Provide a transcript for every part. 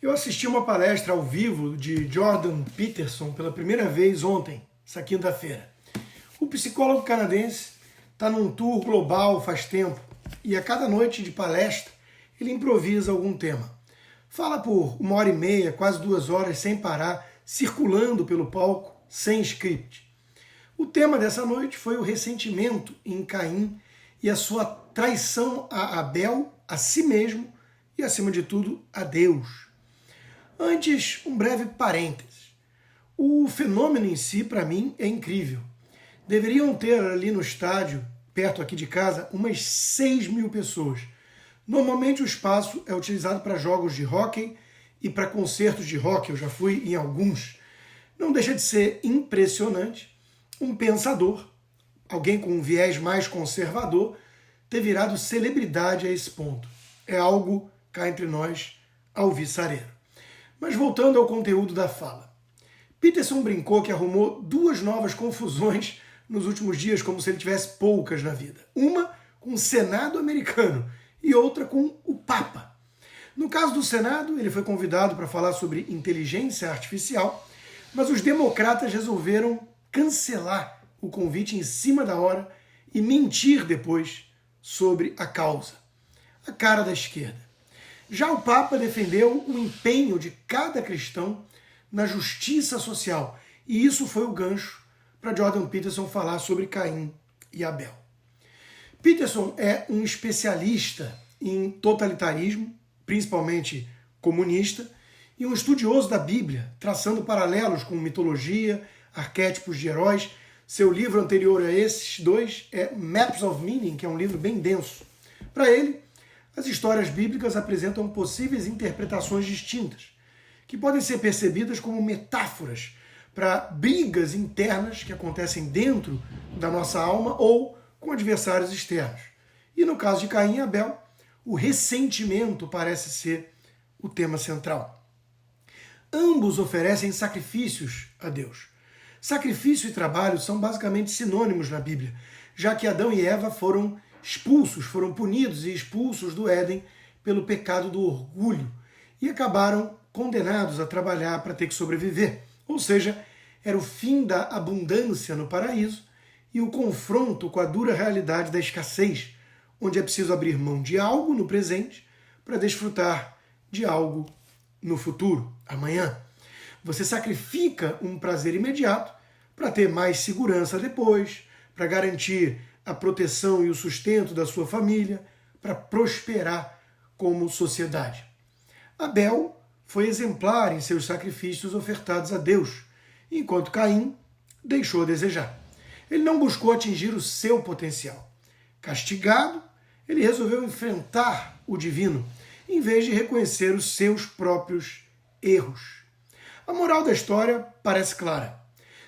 Eu assisti uma palestra ao vivo de Jordan Peterson pela primeira vez ontem, essa quinta-feira. O psicólogo canadense está num tour global faz tempo e a cada noite de palestra ele improvisa algum tema. Fala por 1h30, quase 2 horas sem parar, circulando pelo palco, sem script. O tema dessa noite foi o ressentimento em Caim e a sua traição a Abel, a si mesmo e, acima de tudo, a Deus. Antes, um breve parênteses. O fenômeno em si, para mim, é incrível. Deveriam ter ali no estádio, perto aqui de casa, umas 6.000 pessoas. Normalmente o espaço é utilizado para jogos de hóquei e para concertos de rock, eu já fui em alguns. Não deixa de ser impressionante um pensador, alguém com um viés mais conservador, ter virado celebridade a esse ponto. É algo, cá entre nós, alvissareiro. Mas voltando ao conteúdo da fala. Peterson brincou que arrumou 2 novas confusões nos últimos dias, como se ele tivesse poucas na vida. Uma com o Senado americano e outra com o Papa. No caso do Senado, ele foi convidado para falar sobre inteligência artificial, mas os democratas resolveram cancelar o convite em cima da hora e mentir depois sobre a causa. A cara da esquerda. Já o Papa defendeu o empenho de cada cristão na justiça social, e isso foi o gancho para Jordan Peterson falar sobre Caim e Abel. Peterson é um especialista em totalitarismo, principalmente comunista, e um estudioso da Bíblia, traçando paralelos com mitologia, arquétipos de heróis. Seu livro anterior a esses 2 é Maps of Meaning, que é um livro bem denso. Para ele, as histórias bíblicas apresentam possíveis interpretações distintas, que podem ser percebidas como metáforas para brigas internas que acontecem dentro da nossa alma ou com adversários externos. E no caso de Caim e Abel, o ressentimento parece ser o tema central. Ambos oferecem sacrifícios a Deus. Sacrifício e trabalho são basicamente sinônimos na Bíblia, já que Adão e Eva foram expulsos, foram punidos e expulsos do Éden pelo pecado do orgulho e acabaram condenados a trabalhar para ter que sobreviver. Ou seja, era o fim da abundância no paraíso e o confronto com a dura realidade da escassez, onde é preciso abrir mão de algo no presente para desfrutar de algo no futuro, amanhã. Você sacrifica um prazer imediato para ter mais segurança depois, para garantir a proteção e o sustento da sua família, para prosperar como sociedade. Abel foi exemplar em seus sacrifícios ofertados a Deus, enquanto Caim deixou a desejar. Ele não buscou atingir o seu potencial. Castigado, ele resolveu enfrentar o divino, em vez de reconhecer os seus próprios erros. A moral da história parece clara.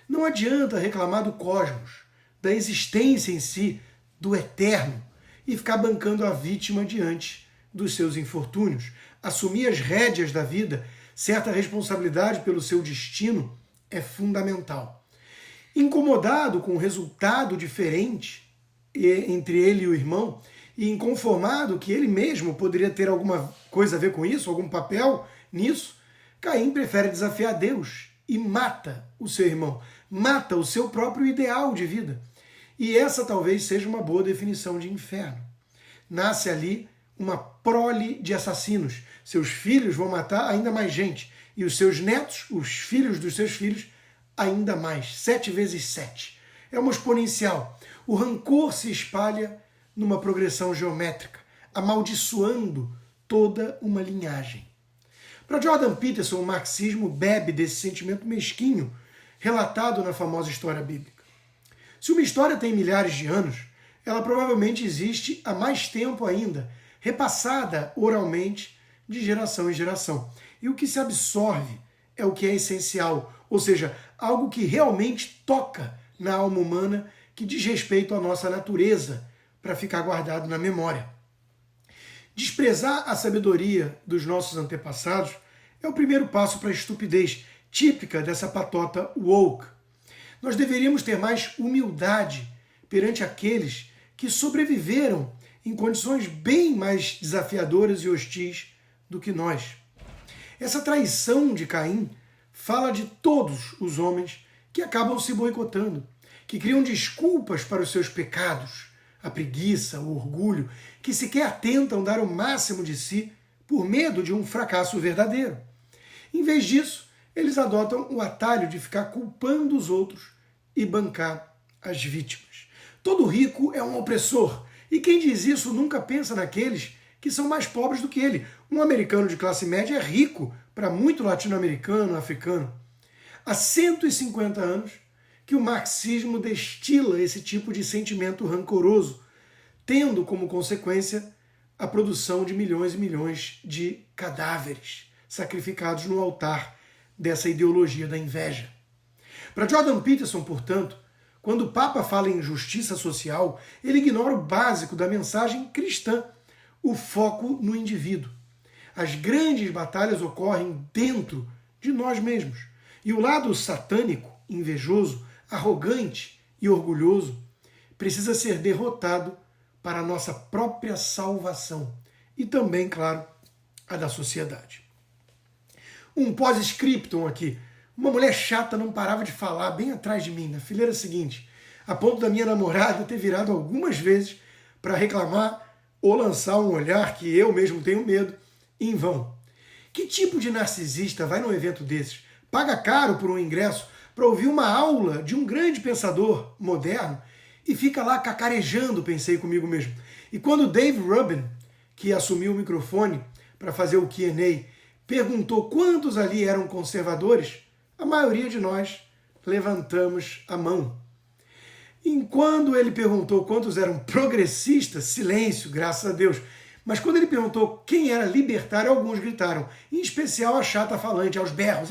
Não adianta reclamar do cosmos, da existência em si, do eterno, e ficar bancando a vítima diante dos seus infortúnios. Assumir as rédeas da vida, certa responsabilidade pelo seu destino, é fundamental. Incomodado com o resultado diferente entre ele e o irmão, e inconformado que ele mesmo poderia ter alguma coisa a ver com isso, algum papel nisso, Caim prefere desafiar Deus e mata o seu irmão, mata o seu próprio ideal de vida. E essa talvez seja uma boa definição de inferno. Nasce ali uma prole de assassinos. Seus filhos vão matar ainda mais gente. E os seus netos, os filhos dos seus filhos, ainda mais. 7 vezes 7. É uma exponencial. O rancor se espalha numa progressão geométrica, amaldiçoando toda uma linhagem. Para Jordan Peterson, o marxismo bebe desse sentimento mesquinho relatado na famosa história bíblica. Se uma história tem milhares de anos, ela provavelmente existe há mais tempo ainda, repassada oralmente de geração em geração. E o que se absorve é o que é essencial, ou seja, algo que realmente toca na alma humana, que diz respeito à nossa natureza, para ficar guardado na memória. Desprezar a sabedoria dos nossos antepassados é o primeiro passo para a estupidez, típica dessa patota woke. Nós deveríamos ter mais humildade perante aqueles que sobreviveram em condições bem mais desafiadoras e hostis do que nós. Essa traição de Caim fala de todos os homens que acabam se boicotando, que criam desculpas para os seus pecados, a preguiça, o orgulho, que sequer atentam dar o máximo de si por medo de um fracasso verdadeiro. Em vez disso, eles adotam o atalho de ficar culpando os outros e bancar as vítimas. Todo rico é um opressor, e quem diz isso nunca pensa naqueles que são mais pobres do que ele. Um americano de classe média é rico para muito latino-americano, africano. Há 150 anos que o marxismo destila esse tipo de sentimento rancoroso, tendo como consequência a produção de milhões e milhões de cadáveres sacrificados no altar dessa ideologia da inveja. Para Jordan Peterson, portanto, quando o Papa fala em justiça social, ele ignora o básico da mensagem cristã, o foco no indivíduo. As grandes batalhas ocorrem dentro de nós mesmos. E o lado satânico, invejoso, arrogante e orgulhoso precisa ser derrotado para a nossa própria salvação e também, claro, a da sociedade. Um pós-scriptum aqui. Uma mulher chata não parava de falar bem atrás de mim, na fileira seguinte, a ponto da minha namorada ter virado algumas vezes para reclamar ou lançar um olhar que eu mesmo tenho medo, em vão. Que tipo de narcisista vai num evento desses, paga caro por um ingresso para ouvir uma aula de um grande pensador moderno e fica lá cacarejando, pensei comigo mesmo. E quando Dave Rubin, que assumiu o microfone para fazer o Q&A, perguntou quantos ali eram conservadores, a maioria de nós levantamos a mão. E quando ele perguntou quantos eram progressistas, silêncio, graças a Deus. Mas quando ele perguntou quem era libertário, alguns gritaram, em especial a chata falante, aos berros.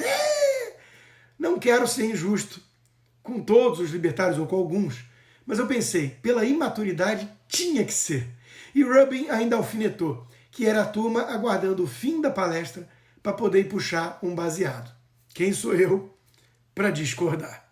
Não quero ser injusto com todos os libertários ou com alguns, mas eu pensei, pela imaturidade tinha que ser. E Rubin ainda alfinetou, que era a turma aguardando o fim da palestra para poder puxar um baseado. Quem sou eu para discordar?